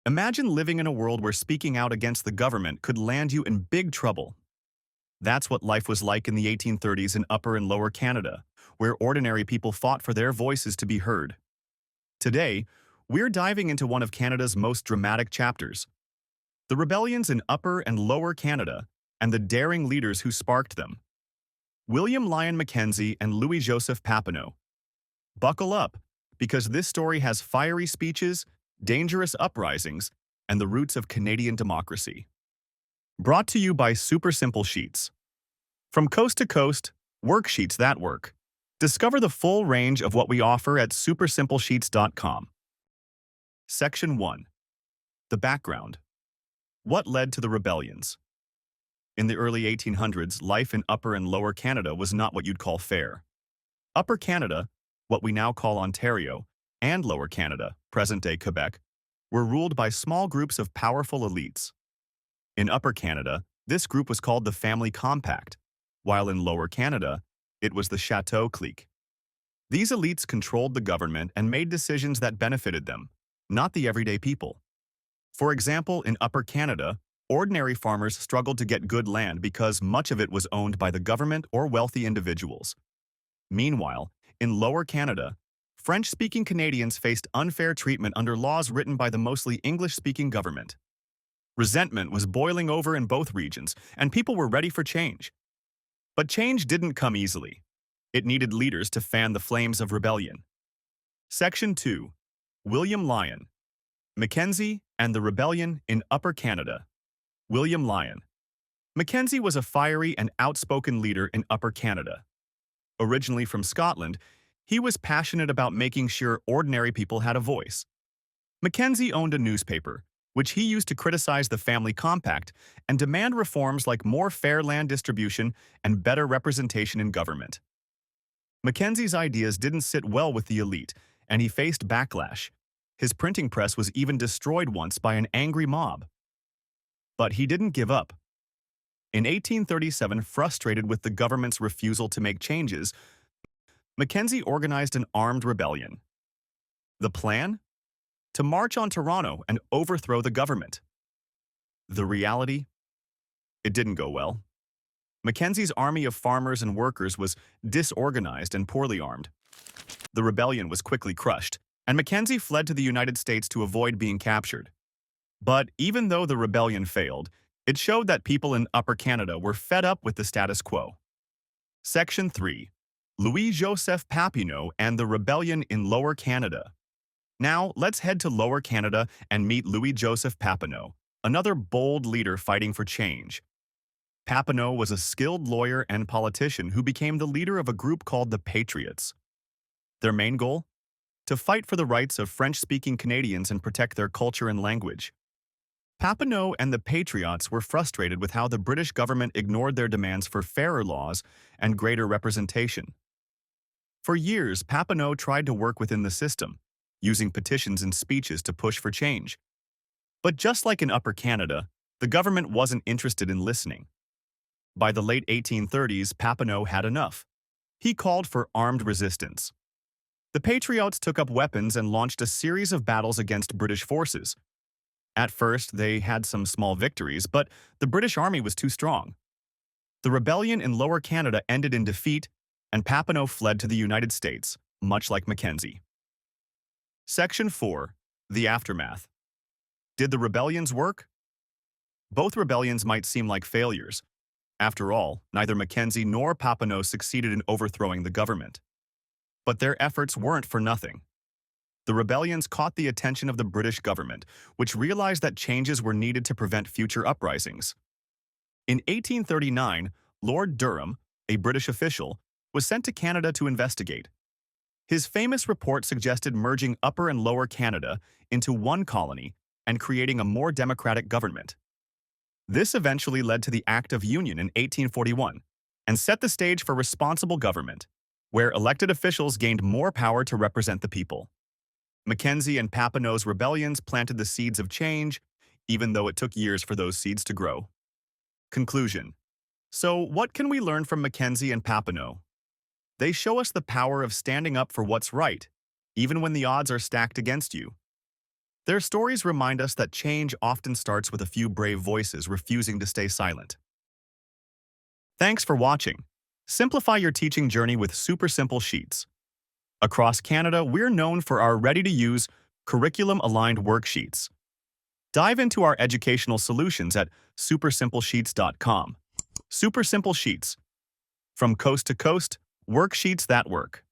Imagine living in a world where speaking out against the government could land you in big trouble. That's what life was like in the 1830s in Upper and Lower Canada, where ordinary people fought for their voices to be heard. Today, we're diving into one of Canada's most dramatic chapters, the rebellions in Upper and Lower Canada and the daring leaders who sparked them. William Lyon Mackenzie and Louis-Joseph Papineau. Buckle up, because this story has fiery speeches, dangerous uprisings, and the roots of Canadian democracy. Brought to you by Super Simple Sheets. From coast to coast, worksheets that work. Discover the full range of what we offer at supersimplesheets.com. Section 1. The background. What led to the rebellions? In the early 1800s, life in Upper and Lower Canada was not what you'd call fair. Upper Canada, what we now call Ontario, and Lower Canada, present-day Quebec, were ruled by small groups of powerful elites. In Upper Canada, this group was called the Family Compact, while in Lower Canada, it was the Chateau clique. These elites controlled the government and made decisions that benefited them, not the everyday people. For example, in Upper Canada, ordinary farmers struggled to get good land because much of it was owned by the government or wealthy individuals. Meanwhile, in Lower Canada, French-speaking Canadians faced unfair treatment under laws written by the mostly English-speaking government. Resentment was boiling over in both regions, and people were ready for change. But change didn't come easily. It needed leaders to fan the flames of rebellion. Section 2. William Lyon Mackenzie and the Rebellion in Upper Canada. William Lyon Mackenzie was a fiery and outspoken leader in Upper Canada. Originally from Scotland, he was passionate about making sure ordinary people had a voice. Mackenzie owned a newspaper, which he used to criticize the Family Compact and demand reforms like more fair land distribution and better representation in government. Mackenzie's ideas didn't sit well with the elite, and he faced backlash. His printing press was even destroyed once by an angry mob. But he didn't give up. In 1837, frustrated with the government's refusal to make changes, Mackenzie organized an armed rebellion. The plan? To march on Toronto and overthrow the government. The reality? It didn't go well. Mackenzie's army of farmers and workers was disorganized and poorly armed. The rebellion was quickly crushed, and Mackenzie fled to the United States to avoid being captured. But even though the rebellion failed, it showed that people in Upper Canada were fed up with the status quo. Section 3. Louis-Joseph Papineau and the Rebellion in Lower Canada. Now, let's head to Lower Canada and meet Louis-Joseph Papineau, another bold leader fighting for change. Papineau was a skilled lawyer and politician who became the leader of a group called the Patriots. Their main goal? To fight for the rights of French-speaking Canadians and protect their culture and language. Papineau and the Patriots were frustrated with how the British government ignored their demands for fairer laws and greater representation. For years, Papineau tried to work within the system, using petitions and speeches to push for change. But just like in Upper Canada, the government wasn't interested in listening. By the late 1830s, Papineau had enough. He called for armed resistance. The Patriots took up weapons and launched a series of battles against British forces. At first, they had some small victories, but the British army was too strong. The rebellion in Lower Canada ended in defeat, and Papineau fled to the United States, much like Mackenzie. Section 4. The Aftermath. Did the rebellions work? Both rebellions might seem like failures. After all, neither Mackenzie nor Papineau succeeded in overthrowing the government. But their efforts weren't for nothing. The rebellions caught the attention of the British government, which realized that changes were needed to prevent future uprisings. In 1839, Lord Durham, a British official, was sent to Canada to investigate. His famous report suggested merging Upper and Lower Canada into one colony and creating a more democratic government. This eventually led to the Act of Union in 1841 and set the stage for responsible government, where elected officials gained more power to represent the people. Mackenzie and Papineau's rebellions planted the seeds of change, even though it took years for those seeds to grow. Conclusion. So, what can we learn from Mackenzie and Papineau? They show us the power of standing up for what's right, even when the odds are stacked against you. Their stories remind us that change often starts with a few brave voices refusing to stay silent. Thanks for watching. Simplify your teaching journey with super simple sheets. Across Canada, we're known for our ready-to-use, curriculum-aligned worksheets. Dive into our educational solutions at supersimplesheets.com. Super Simple Sheets. From coast to coast, worksheets that work.